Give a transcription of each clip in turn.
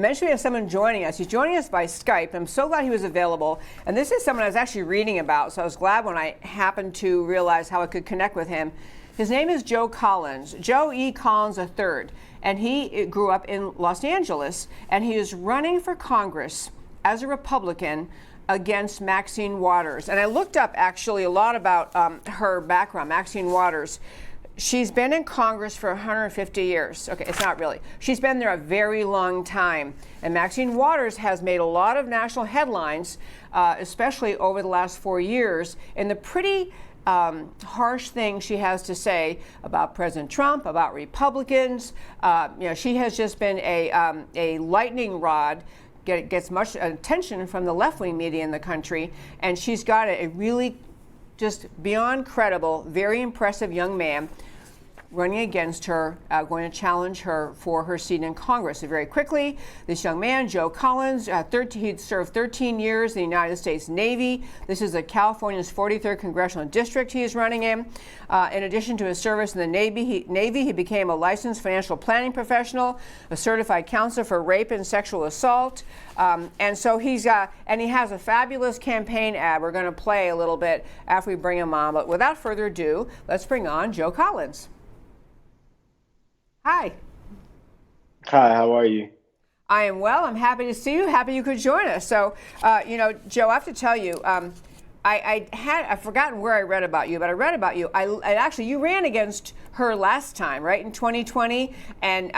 Mentioned we have someone joining us. He's joining us by Skype. I'm so glad he was available. And this is someone I was actually reading about, so I was glad when I happened to realize how I could connect with him. His name is Joe Collins, Joe E. Collins III, and he grew up in Los Angeles, and he is running for Congress as a Republican against Maxine Waters. And I looked up actually a lot about her background, Maxine Waters. She's been in Congress for 150 years. Okay, it's not really. She's been there a very long time. And Maxine Waters has made a lot of national headlines, especially over the last 4 years, in the pretty harsh things she has to say about President Trump, about Republicans. She has just been a lightning rod. Gets much attention from the left-wing media in the country. And she's got a really just beyond credible, very impressive young man running against her, going to challenge her for her seat in Congress. So very quickly, this young man, Joe Collins, he'd served 13 years in the United States Navy. This is California's 43rd Congressional District he is running in. In addition to his service in the Navy, he became a licensed financial planning professional, a certified counselor for rape and sexual assault. And so he has a fabulous campaign ad we're going to play a little bit after we bring him on. But without further ado, let's bring on Joe Collins. Hi. Hi, how are you? I am well. I'm happy to see you. Happy you could join us. So, Joe, I have to tell you, I've forgotten where I read about you, but I read about you. You ran against her last time, right, in 2020. And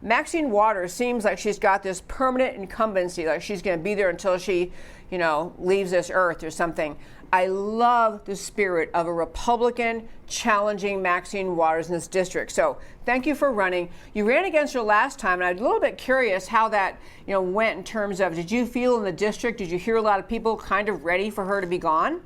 Maxine Waters seems like she's got this permanent incumbency, like she's going to be there until she, leaves this earth or something. I love the spirit of a Republican challenging Maxine Waters in this district. So thank you for running. You ran against her last time, and I'm a little bit curious how that went in terms of, did you feel in the district, did you hear a lot of people kind of ready for her to be gone?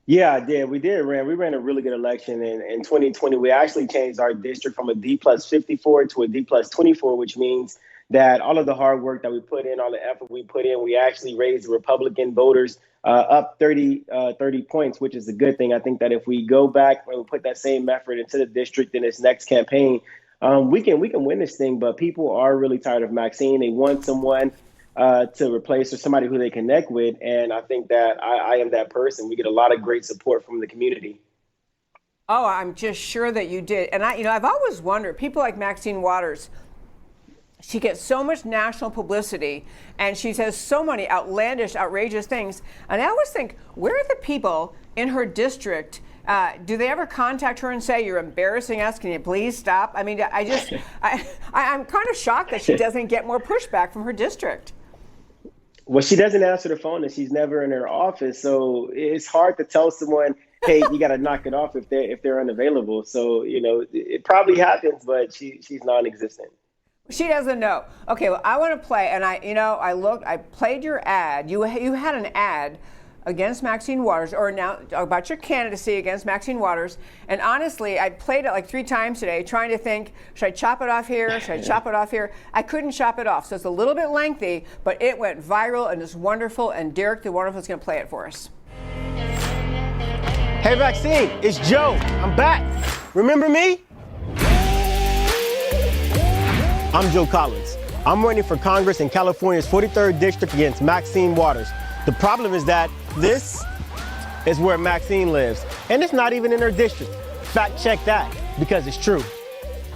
Yeah, I did. We ran a really good election. In 2020, we actually changed our district from a D+54 to a D+24, which means that all of the hard work that we put in, all the effort we put in, we actually raised Republican voters up 30 points, which is a good thing. I think that if we go back and we put that same effort into the district in this next campaign, we can win this thing. But people are really tired of Maxine. They want someone to replace or somebody who they connect with. And I think that I am that person. We get a lot of great support from the community. Oh, I'm just sure that you did. And I've always wondered, people like Maxine Waters, she gets so much national publicity and she says so many outlandish, outrageous things. And I always think, where are the people in her district? Do they ever contact her and say, you're embarrassing us, can you please stop? I mean, I'm kind of shocked that she doesn't get more pushback from her district. Well, she doesn't answer the phone and she's never in her office. So it's hard to tell someone, hey, you got to knock it off if they're unavailable. So, it probably happens, but she's non-existent. She doesn't know. Okay, well, I want to play, and I played your ad. You had an ad against Maxine Waters, or now about your candidacy against Maxine Waters. And honestly, I played it like 3 times today, trying to think, should I chop it off here? Should I chop it off here? I couldn't chop it off, so it's a little bit lengthy, but it went viral and it's wonderful. And Derek the Wonderful is going to play it for us. Hey, Maxine, it's Joe. I'm back. Remember me? I'm Joe Collins. I'm running for Congress in California's 43rd District against Maxine Waters. The problem is that this is where Maxine lives, and it's not even in her district. Fact check that, because it's true.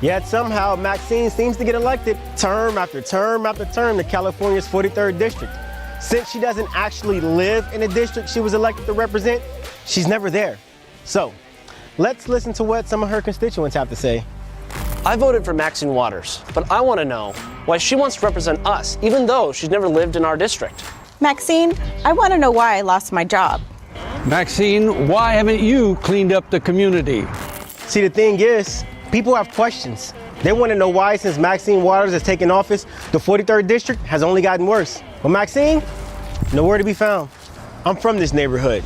Yet somehow Maxine seems to get elected term after term after term to California's 43rd District. Since she doesn't actually live in a district she was elected to represent, she's never there. So let's listen to what some of her constituents have to say. I voted for Maxine Waters, but I want to know why she wants to represent us, even though she's never lived in our district. Maxine, I want to know why I lost my job. Maxine, why haven't you cleaned up the community? See, the thing is, people have questions. They want to know why, since Maxine Waters has taken office, the 43rd District has only gotten worse. But Maxine, nowhere to be found. I'm from this neighborhood.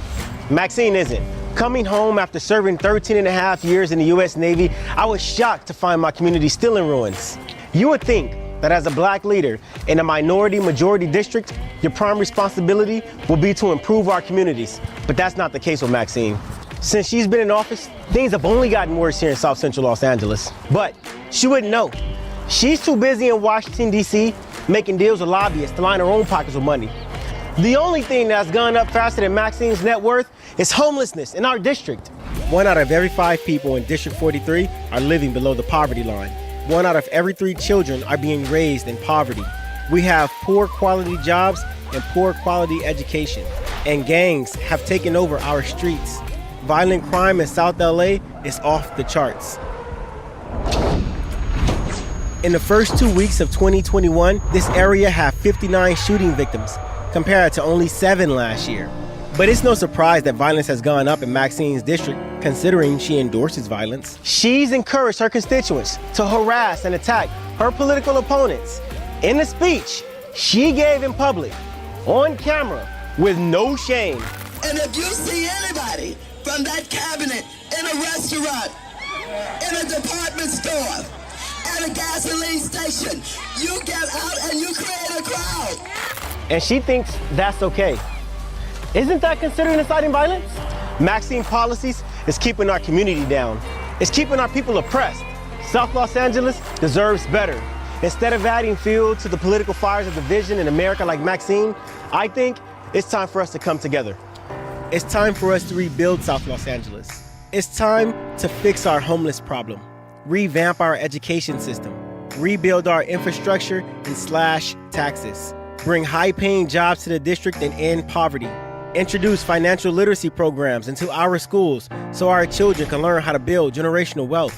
Maxine isn't. Coming home after serving 13 and a half years in the U.S. Navy, I was shocked to find my community still in ruins. You would think that as a black leader in a minority-majority district, your prime responsibility will be to improve our communities. But that's not the case with Maxine. Since she's been in office, things have only gotten worse here in South Central Los Angeles. But she wouldn't know. She's too busy in Washington, D.C., making deals with lobbyists to line her own pockets with money. The only thing that's gone up faster than Maxine's net worth is homelessness in our district. 1 out of every 5 people in District 43 are living below the poverty line. 1 out of every 3 children are being raised in poverty. We have poor quality jobs and poor quality education. And gangs have taken over our streets. Violent crime in South LA is off the charts. In the first 2 weeks of 2021, this area had 59 shooting victims, compared to only 7 last year. But it's no surprise that violence has gone up in Maxine's district, considering she endorses violence. She's encouraged her constituents to harass and attack her political opponents. In a speech she gave in public, on camera, with no shame. And if you see anybody from that cabinet in a restaurant, in a department store, at a gasoline station, you get out and you create a crowd. And she thinks that's okay. Isn't that considered inciting violence? Maxine policies is keeping our community down. It's keeping our people oppressed. South Los Angeles deserves better. Instead of adding fuel to the political fires of division in America like Maxine, I think it's time for us to come together. It's time for us to rebuild South Los Angeles. It's time to fix our homeless problem, revamp our education system, rebuild our infrastructure, and slash taxes. Bring high-paying jobs to the district and end poverty. Introduce financial literacy programs into our schools so our children can learn how to build generational wealth.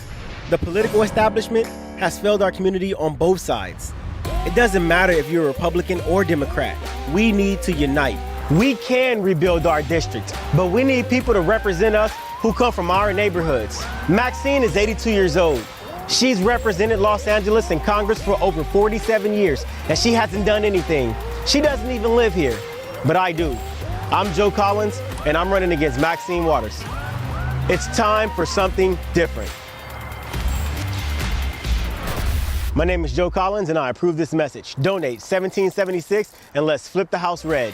The political establishment has failed our community on both sides. It doesn't matter if you're a Republican or Democrat. We need to unite. We can rebuild our district, but we need people to represent us who come from our neighborhoods. Maxine is 82 years old. She's represented Los Angeles in Congress for over 47 years, and she hasn't done anything. She doesn't even live here, but I do. I'm Joe Collins, and I'm running against Maxine Waters. It's time for something different. My name is Joe Collins, and I approve this message. Donate $17.76, and let's flip the house red.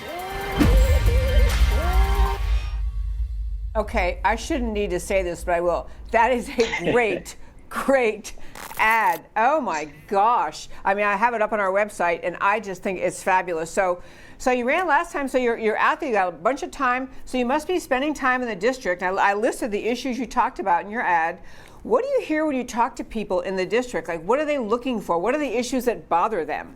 Okay, I shouldn't need to say this, but I will. That is a great ad. Oh my gosh. I mean, I have it up on our website, and I just think it's fabulous. So you ran last time, so you're out there, you got a bunch of time, so you must be spending time in the district. I listed the issues you talked about in your ad. What do you hear when you talk to people in the district? Like, what are they looking for? What are the issues that bother them?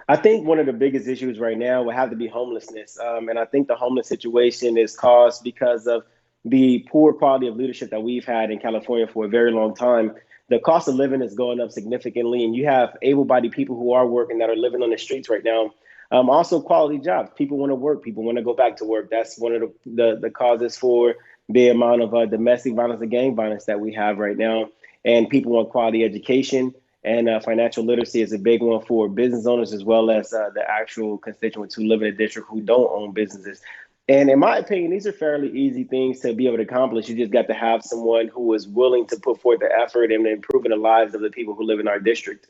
I think one of the biggest issues right now would have to be homelessness. And I think the homeless situation is caused because of the poor quality of leadership that we've had in California for a very long time. The cost of living is going up significantly, and you have able-bodied people who are working that are living on the streets right now. Also quality jobs. People want to work. People want to go back to work. That's one of the causes for the amount of domestic violence and gang violence that we have right now. And people want quality education, and financial literacy is a big one for business owners as well as the actual constituents who live in the district who don't own businesses. And in my opinion, these are fairly easy things to be able to accomplish. You just got to have someone who is willing to put forth the effort in improving the lives of the people who live in our district.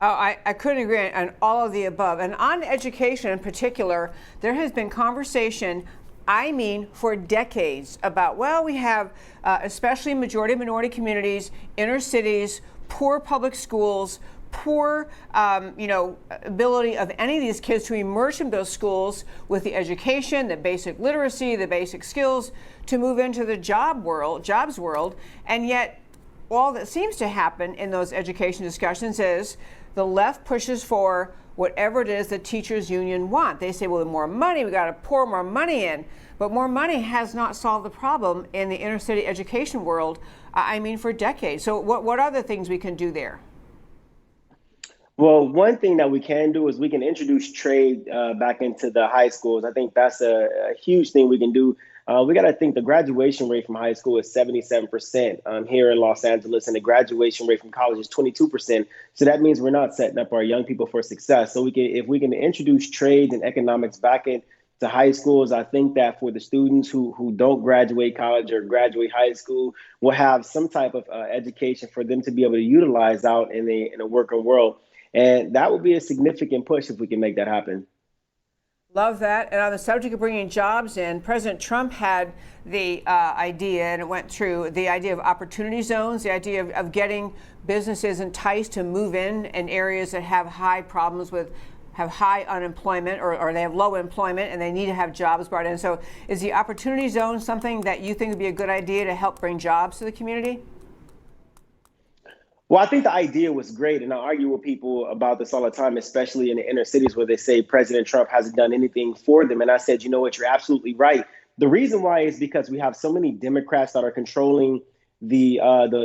Oh, I couldn't agree on all of the above. And on education in particular, there has been conversation, I mean, for decades about, well, we have especially majority minority communities, inner cities, poor public schools, poor ability of any of these kids to immerse in those schools with the education, the basic literacy, the basic skills to move into the jobs world. And yet all that seems to happen in those education discussions is the left pushes for whatever it is the teachers union want. They say, well, more money, we got to pour more money in. But more money has not solved the problem in the inner city education world, I mean, for decades. So what are the things we can do there? Well, one thing that we can do is we can introduce trade back into the high schools. I think that's a huge thing we can do. We got to think the graduation rate from high school is 77% here in Los Angeles, and the graduation rate from college is 22%. So that means we're not setting up our young people for success. So if we can introduce trades and economics back into high schools, I think that for the students who don't graduate college or graduate high school, will have some type of education for them to be able to utilize out in a working world. And that would be a significant push if we can make that happen. Love that. And on the subject of bringing jobs in, President Trump had the idea, and it went through, the idea of opportunity zones, the idea of getting businesses enticed to move in areas that have high problems with, have high unemployment, or they have low employment and they need to have jobs brought in. So is the opportunity zone something that you think would be a good idea to help bring jobs to the community? Well, I think the idea was great, and I argue with people about this all the time, especially in the inner cities where they say President Trump hasn't done anything for them. And I said, you know what, you're absolutely right. The reason why is because we have so many Democrats that are controlling the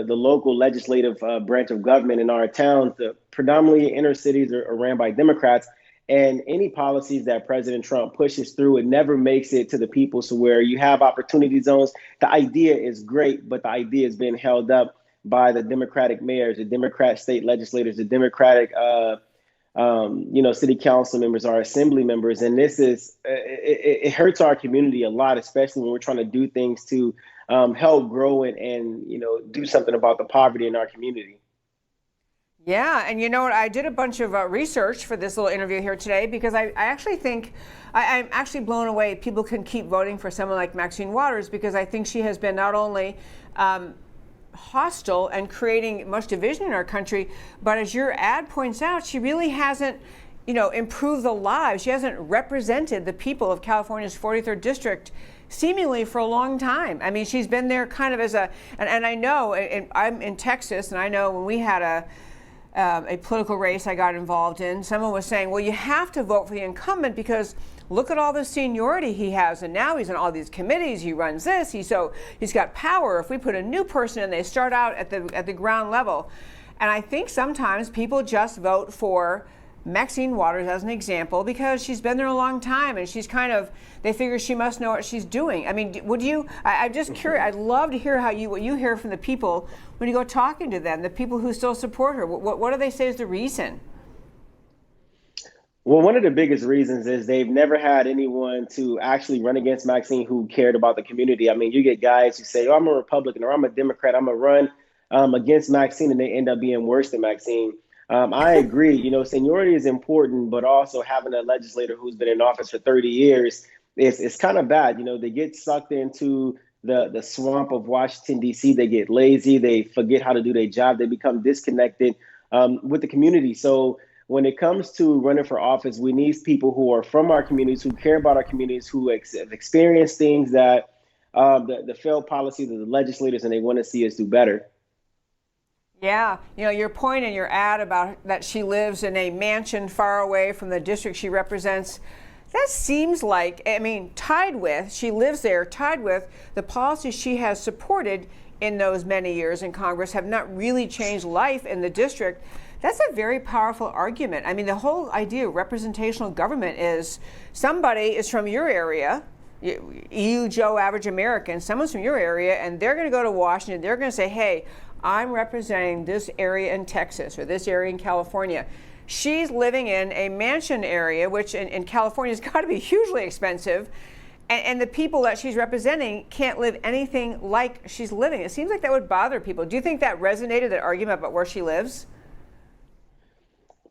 local legislative branch of government in our towns. The predominantly inner cities are ran by Democrats, and any policies that President Trump pushes through, it never makes it to the people. So where you have opportunity zones, the idea is great, but the idea is being held up by the Democratic mayors, the Democrat state legislators, the Democratic, city council members, our assembly members. And this is, it hurts our community a lot, especially when we're trying to do things to help grow and do something about the poverty in our community. Yeah, and you know what? I did a bunch of research for this little interview here today, because I actually think, I'm actually blown away people can keep voting for someone like Maxine Waters, because I think she has been not only hostile and creating much division in our country, but as your ad points out, she really hasn't, improved the lives. She hasn't represented the people of California's 43rd district seemingly for a long time. I mean, she's been there kind of as a, and I know, and I'm in Texas, and I know when we had a political race I got involved in, someone was saying, well, you have to vote for the incumbent because look at all the seniority he has, and now he's in all these committees, he runs this, he's got power. If we put a new person in, they start out at the ground level. And I think sometimes people just vote for Maxine Waters as an example because she's been there a long time, and she's they figure she must know what she's doing. I mean, would you, I'm just curious, I'd love to hear what you hear from the people when you go talking to them, the people who still support her. What do they say is the reason? Well, one of the biggest reasons is they've never had anyone to actually run against Maxine who cared about the community. I mean, you get guys who say, oh, I'm a Republican or I'm a Democrat, I'm going to run against Maxine, and they end up being worse than Maxine. I agree. Seniority is important, but also having a legislator who's been in office for 30 years is kind of bad. They get sucked into the swamp of Washington, D.C. They get lazy. They forget how to do their job. They become disconnected with the community. So when it comes to running for office, we need people who are from our communities, who care about our communities, who have experienced things that the failed policies of the legislators, and they want to see us do better. Yeah, your point in your ad about that she lives in a mansion far away from the district she represents, that seems like, she lives there, tied with the policies she has supported in those many years in Congress have not really changed life in the district. That's a very powerful argument. I mean, the whole idea of representational government is somebody is from your area, you, Joe, average American, someone's from your area, and they're going to go to Washington. They're going to say, hey, I'm representing this area in Texas or this area in California. She's living in a mansion area, which in California has got to be hugely expensive. And the people that she's representing can't live anything like she's living. It seems like that would bother people. Do you think that resonated, that argument about where she lives?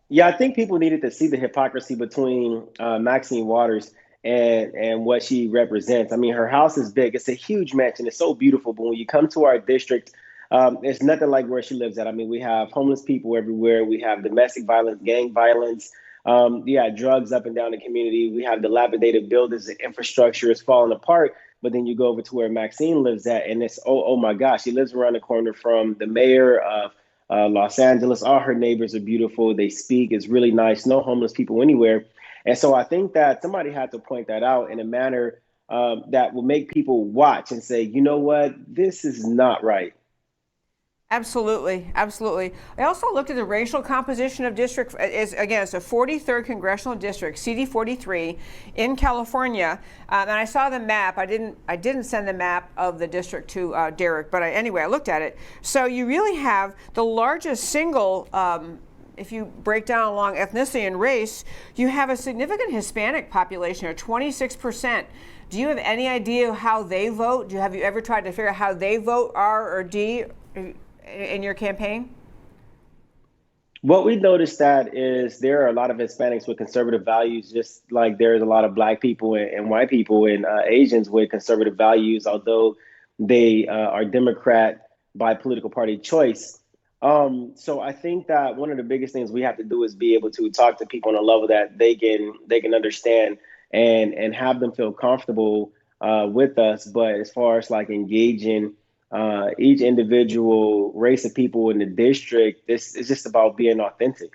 Yeah, I think people needed to see the hypocrisy between Maxine Waters and what she represents. I mean, her house is big. It's a huge mansion. It's so beautiful. But when you come to our district, it's nothing like where she lives at. I mean, we have homeless people everywhere. We have domestic violence, gang violence. Drugs up and down the community. We have dilapidated buildings. The infrastructure is falling apart. But then you go over to where Maxine lives at, and it's, oh my gosh, she lives around the corner from the mayor of Los Angeles. All her neighbors are beautiful. They speak. It's really nice. No homeless people anywhere. And so I think that somebody had to point that out in a manner that will make people watch and say, you know what, this is not right. Absolutely, absolutely. I also looked at the racial composition of district. It's a 43rd congressional district, CD 43, in California, and I saw the map. I didn't send the map of the district to Derek, but anyway, I looked at it. So you really have the largest single. If you break down along ethnicity and race, you have a significant Hispanic population, or 26%. Do you have any idea how they vote? Have you ever tried to figure out how they vote, R or D, in your campaign? What we noticed that is there are a lot of Hispanics with conservative values, just like there's a lot of Black people and white people and Asians with conservative values, although they are Democrat by political party choice. So I think that one of the biggest things we have to do is be able to talk to people on a level that they can understand and have them feel comfortable with us. But as far as like engaging each individual race of people in the district, this is just about being authentic.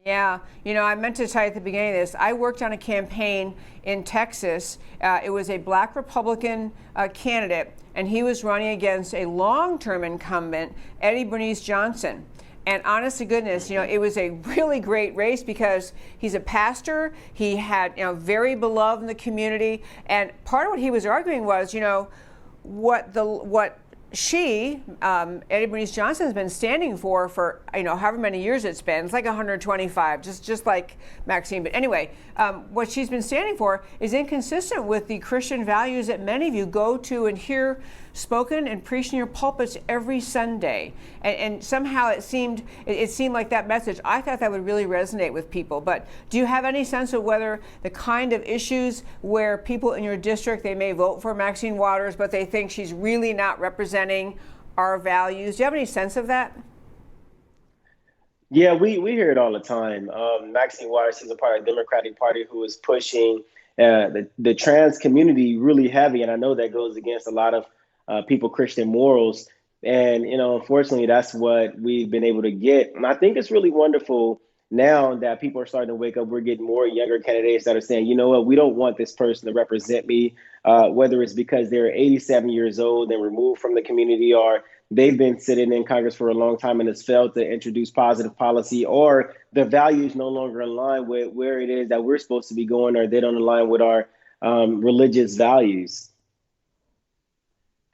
Yeah, I meant to tell you at the beginning of this, I worked on a campaign in Texas. It was a Black Republican candidate, and he was running against a long-term incumbent, Eddie Bernice Johnson. And honest to goodness, it was a really great race because he's a pastor. He had, very beloved in the community. And part of what he was arguing was, what she, Eddie Bernice Johnson, has been standing for however many years it's been. It's like 125, just like Maxine. But anyway, what she's been standing for is inconsistent with the Christian values that many of you go to and hear spoken and preached in your pulpits every Sunday. And somehow it seemed like that message, I thought that would really resonate with people. But do you have any sense of whether the kind of issues where people in your district, they may vote for Maxine Waters, but they think she's really not representing our values? Do you have any sense of that? Yeah, we hear it all the time. Maxine Waters is a part of the Democratic Party who is pushing the trans community really heavy. And I know that goes against a lot of people, Christian morals. And, unfortunately, that's what we've been able to get. And I think it's really wonderful now that people are starting to wake up. We're getting more younger candidates that are saying, you know what, we don't want this person to represent me, whether it's because they're 87 years old and removed from the community, or they've been sitting in Congress for a long time and has failed to introduce positive policy, or the values no longer align with where it is that we're supposed to be going, or they don't align with our religious values.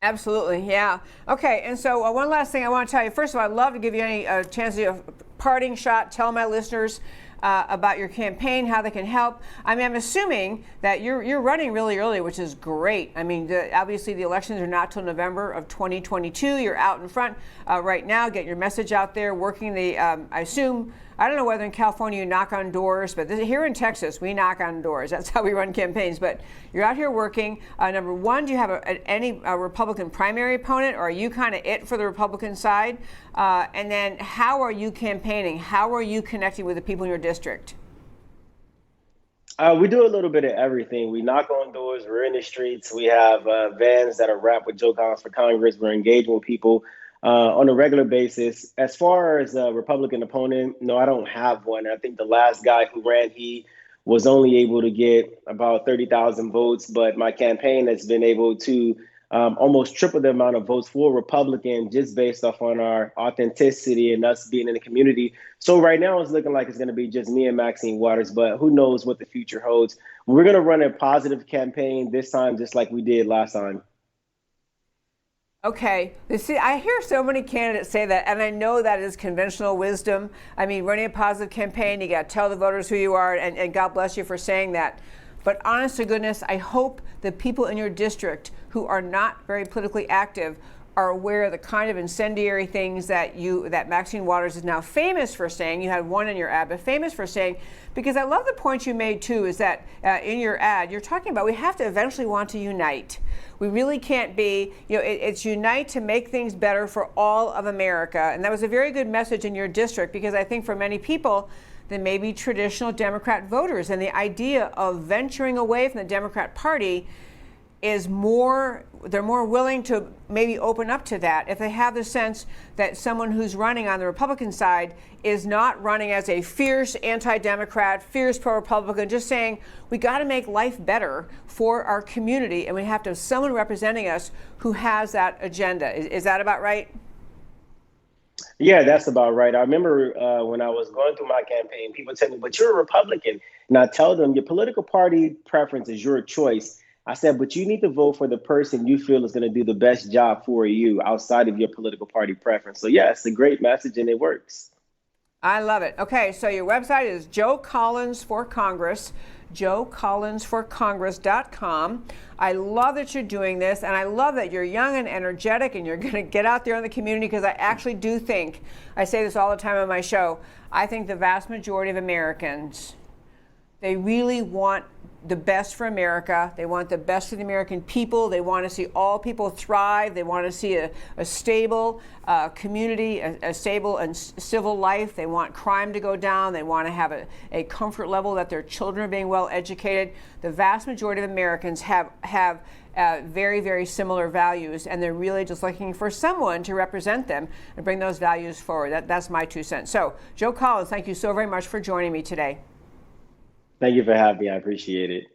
Absolutely, yeah. Okay, and so one last thing I want to tell you. First of all, I'd love to give you any chance to do a parting shot. Tell my listeners about your campaign, how they can help. I mean, I'm assuming that you're running really early, which is great. I mean, obviously the elections are not till November of 2022. You're out in front right now, get your message out there, working the, I assume, I don't know whether in California you knock on doors, but here in Texas, we knock on doors. That's how we run campaigns. But you're out here working. Number one, do you have any Republican primary opponent, or are you kind of it for the Republican side? And then how are you campaigning? How are you connecting with the people in your district? We do a little bit of everything. We knock on doors. We're in the streets. We have vans that are wrapped with Georgatos for Congress. We're engaging with people on a regular basis. As far as a Republican opponent, no, I don't have one. I think the last guy who ran, he was only able to get about 30,000 votes, but my campaign has been able to almost triple the amount of votes for Republican, just based off on our authenticity and us being in the community. So right now it's looking like it's going to be just me and Maxine Waters, but who knows what the future holds. We're going to run a positive campaign this time, just like we did last time. Okay. See, I hear so many candidates say that, and I know that is conventional wisdom. I mean, running a positive campaign, you got to tell the voters who you are, and God bless you for saying that. But honest to goodness, I hope the people in your district who are not very politically active are aware of the kind of incendiary things that Maxine Waters is now famous for saying. You had one in your ad, but famous for saying, because I love the point you made too, is that in your ad, you're talking about we have to eventually want to unite. We really can't be, it's unite to make things better for all of America. And that was a very good message in your district, because I think for many people, than maybe traditional Democrat voters, and the idea of venturing away from the Democrat Party is they're more willing to maybe open up to that if they have the sense that someone who's running on the Republican side is not running as a fierce anti-Democrat, fierce pro-Republican, just saying we got to make life better for our community, and we have to have someone representing us who has that agenda. Is that about right? Yeah, that's about right. I remember when I was going through my campaign, people tell me, but you're a Republican. And I tell them, your political party preference is your choice. I said, but you need to vote for the person you feel is going to do the best job for you outside of your political party preference. So, yeah, it's a great message and it works. I love it. Okay, so your website is Joe Collins for Congress, joecollinsforcongress.com. I love that you're doing this, and I love that you're young and energetic and you're going to get out there in the community, because I actually do think, I say this all the time on my show, I think the vast majority of Americans, they really want the best for America. They want the best for the American people. They want to see all people thrive. They want to see a stable community, a stable and civil life. They want crime to go down. They want to have a comfort level that their children are being well educated. The vast majority of Americans have very, very similar values, and they're really just looking for someone to represent them and bring those values forward. That's my 2 cents. So, Joe Collins, thank you so very much for joining me today. Thank you for having me. I appreciate it.